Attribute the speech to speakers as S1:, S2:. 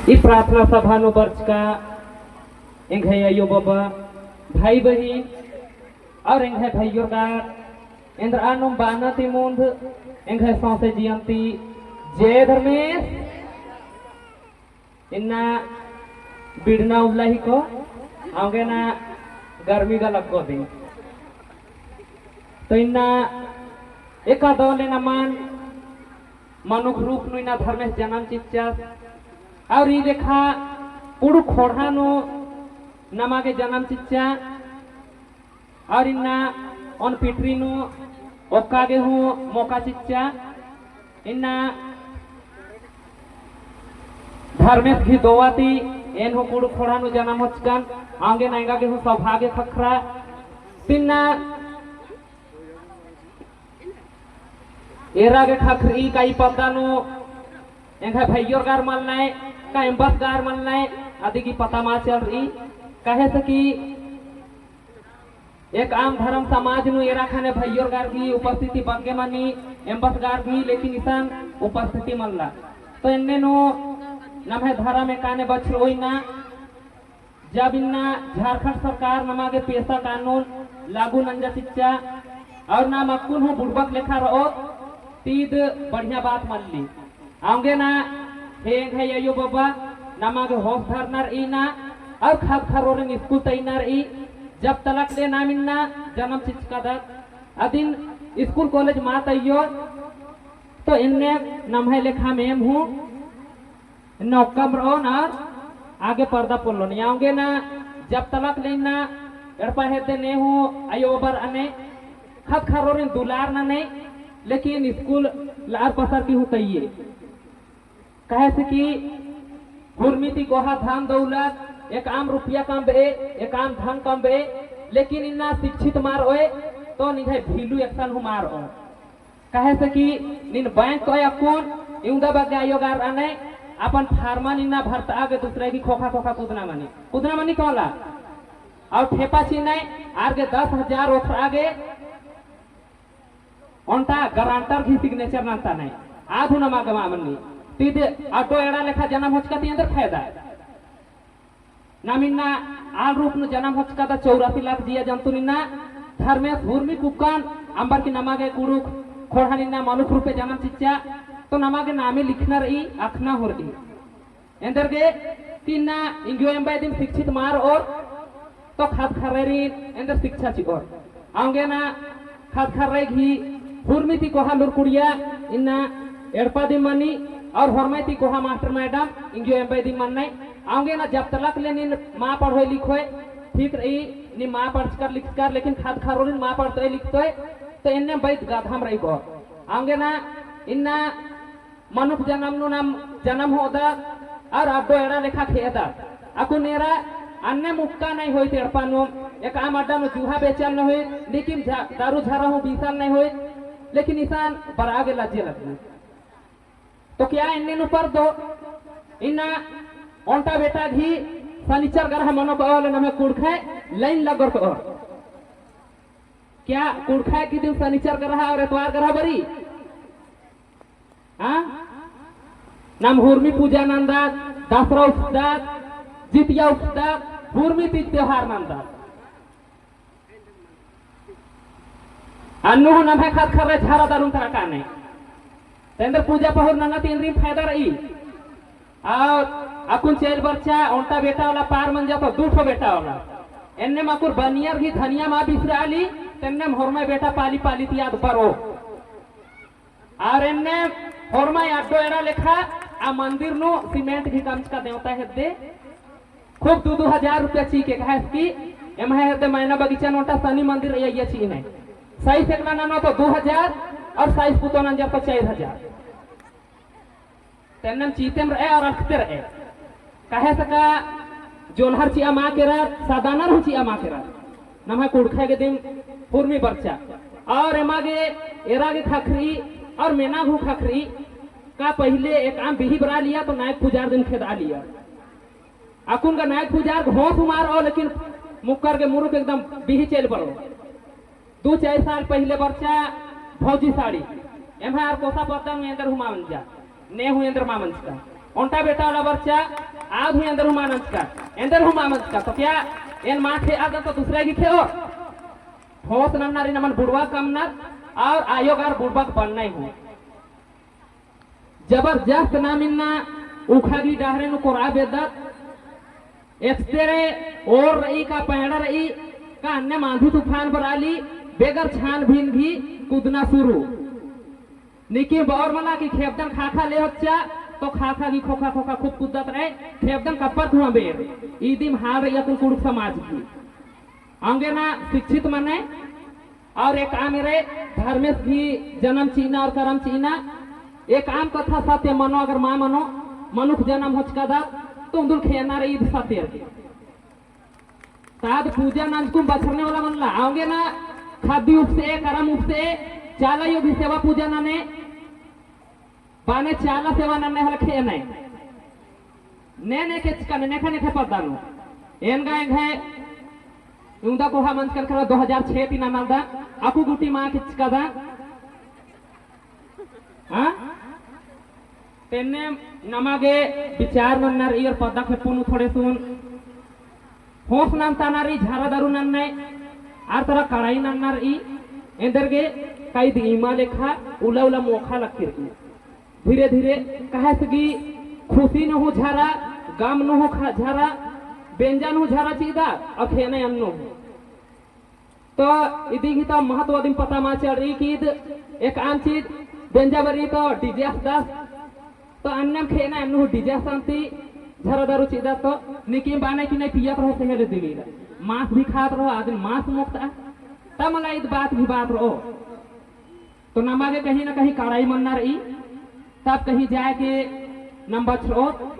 S1: ई प्रार्थना सभा no birch का इंघे आयो बाबा भाई बहन और इंघे भाइयों का इंद्र आनुम बानती मुंद इंघे सौसे जियंती जय धर्मेश इन्ना बिड़ना उल्लाही को आगे ना गर्मी का लगो दी तो इन्ना एक दौले न मान मनुख रूप नु इना धर्मेश जन्म चिच्चा और ये देखा पुरु खोड़ा नु नमा के जन्म चिच्चा और इन्ना ऑन पिटरी नु ओक्कागे हूँ मौका चिच्चा इन्ना धर्मेश घी दोवाती एन हो पुरु खोड़ा नु जन्म होचकन आगे नाइगा के हूँ सौभाग्य खखरा तिन्ना एरा के खखरी काई पता नु एंगा भाइयों गार मलनाए का एम्बस गार मलनाए आदि की पता मा चल रही कहे से कि एक आम धर्म समाज नु एरा खाने भाइयों गार की उपस्थिति बग्गे मनी एम्बस गार भी लेकिन इसान उपस्थिति मल्ला तो इन्ने नु नमे धारा में काने बचरोई ना जब इन्ना झारखंड सरकार नमा के पेशा कानून लागू नंजा चिच्चा और ना मक्कुन हो बुड़बक लेखा रहो तीद बढ़िया बात मान ली आंगे ना हेंग है यो बाबा नमा के होश धरनर ई ना और खाद खरोरे स्कूल तैनार ई जब तलक ले ना मिलना जन्म चिचका दत अदिन स्कूल कॉलेज मात अयो तो इनने नम्हे लेखा में हूँ नौकम रो ना आगे पर्दा पोलो नहीं आऊंगे ना जब तलक लेना एड़पा हेते ने हूँ अयो बर अने खाद खरोरे दुलार ना नहीं लेकिन स्कूल लार पसर की होती कहे से कि गुरमीति कोहा धन दौलत एक आम रुपया कम बे एक आम धन कम बे लेकिन इन्ना शिक्षित मार ओए तो निधे भीलू एक्शन हु मार ओ कहे से कि निन बैंक को अकाउंट इउंदा बगे आयोगार अने अपन फार्मा निन्ना भरता आगे दूसरे की खोखा खोखा कुदना मनी कोला और ठेपा चिनाई आगे 10,000 ओखर आगे ओंटा गारंटर की सिग्नेचर नाता नहीं आधु नमा गमा मन्नी तीद ऑटो एड़ा लेखा जन्म होचका ती अंदर फायदा नामिन्ना आल रूप नु जन्म होचका दा 84 लाख दिया जंतु निन्ना धर्मेश भूर्मी कुकान अंबर की नमागे कुड़ुक खोड़ा निन्ना मालूक रूपे जन्म चिच्चा तो नमागे नामे लिखना रही आखना हो रही अंदर के तीना इंग्यो एम्बाय दिन शिक्षित मार और तो खाद खरेरी अंदर शिक्षा ची और आंगे ना खाद खरे घी भूर्मिति कोहा लुरकुड़िया इन्ना एड़पा दी मनी और हरमैती कोहा मास्टर मैडम इंग्यो एम्बाय दी मन नहीं आऊंगे ना जब तलक ले निन माँ पढ़ोए लिखोए ठीक रही नि माँ पढ़ कर लिख कर लेकिन खाद खारों माँ पढ़ते लिखते तो इन्ने बैठ गाधम रही को आऊंगे ना इन्ना मनुष्य जन्म नु नाम जन्म होदा और अब एड़ा लेखा खेदा अकु नेरा अन्य मुक्का नहीं होई तेड़पा नु एक आम अड्डा नु चूहा बेचल न होई लेकिन दारू झारा हो बीसल नहीं होई लेकिन इंसान पर आगे लाजे लगना तो क्या इन्ने नु पर दो इन्ना ओंटा बेटा घी फर्नीचर गरह मनो बावले नमे कुड़खे लाइन लगोर को क्या कुड़खे की दिन फर्नीचर गरह और एतवार गरह बरी हाँ नाम हुर्मी पूजा नंदा दसरा उपदा जितिया उपदा हुर्मी तीज त्योहार नंदा अन्नू नमे खाद खरे झारा दारुन तरह काने तेंदर पूजा पहुर नंगा तीन दिन फायदा रही और अकुन चेल बच्चा ओंटा बेटा वाला पार मन जातो दूठो बेटा वाला एन्ने माकुर बनियर ही धनिया मा बिसराली तेन्ने होरमे बेटा पाली पाली तियाद बरो और एन्ने होरमा अड्डो एड़ा लेखा आ मंदिर नु सीमेंट की कमच का देवता है दे खूब 2,000 रुपया ची के कहे की एम है दे महीना बगीचा नोटा शनि मंदिर ये ची नहीं सही से ना नो तो 2,000 और साइज पुतो ना जब तो 4,000 तेन्नम चीतेम रहे और रखते रहे कहे सका जोनहर चिया माँ के रात सादानर हो चिया माँ के रात नम कुड़खे के दिन पूर्वी बच्चा और एमागे एरागे खखरी और मेना घू खखरी का पहले एक आम बिही बरा लिया तो नायक पुजार दिन खेदा लिया अकुन का नायक पुजार होश मार और लेकिन मुक्कर के मुरुक एकदम बिही चल पड़ो 2-4 साल पहले बच्चा भौजी साड़ी एम कोसा पता में अंदर हुमा जा ने हुए अंदर मामंस का ओंटा बेटा वाला बच्चा आज ही अंदर हुमा मंच का तो क्या इन माँ खे आदत तो दूसरे की खे और ठोस नन्नारी नमन बुढ़वा कमना और आयोग और बुढ़वा बनना ही हो जबरदस्त नामिन्ना उखागी डाहरे नु कोरा बेदत एक्सरे और रही का पहड़ा रही का अन्य मांझी तूफान पर आली बेगर छानबीन भी कूदना शुरू निकी बौर मला की खेपदन खाखा ले होच्चा तो खाखा की खोखा खोखा खूब कूदत रहे खेपदन कपर धुआं बेर ईदी हार रही तुम कुड़ समाज की आंगे ना शिक्षित मने और एक आम रे धर्मेश भी जन्म चीना और कर्म चीना एक आम कथा सत्य मनो अगर मां मनो मनुख जन्म होचका तुम दुल खेना रही सत्य ताद पूजा नंजकुम बछरने वाला मनला आओगे ना खादी उपसे करम उपसे चाला यो भी सेवा पूजा नने पाने चाला सेवा नने हल खे नहीं ने के चकने ने खने पदानु एन गाय है उंदा कोहा मंच कर 2006 तीन नंदा अकु गुटी मां के चकदा हां तेने नमागे विचार मननार इयर पदक्षेप पुनु थोड़े सुन होस नाम तानारी झारा दारू नन्ने आर तरह कड़ाई नन्नार ई एंदरगे कई दिमा लेखा उला उला मोखा लक्किर धीरे धीरे कहे सगी खुशी न हो झारा गम न हो झारा बेंजा न हो झारा चीदा और खेने अन्नो हो तो इदी की तो महत्व दिन पता मा चल रही कि एक आन चीज बेंजा बरी तो डीजे दस तो अन्य खेना अन्नो डीजे शांति झरा दारू चीदा तो निकी बाने की नहीं पिया रहो सहेरे दिली मांस भी खात रहो आदमी मांस मुक्त तब मला इत बात भी बात रहो तो नमागे कहीं ना कहीं कड़ाई मनना रही तब कहीं जाए के नंबर 6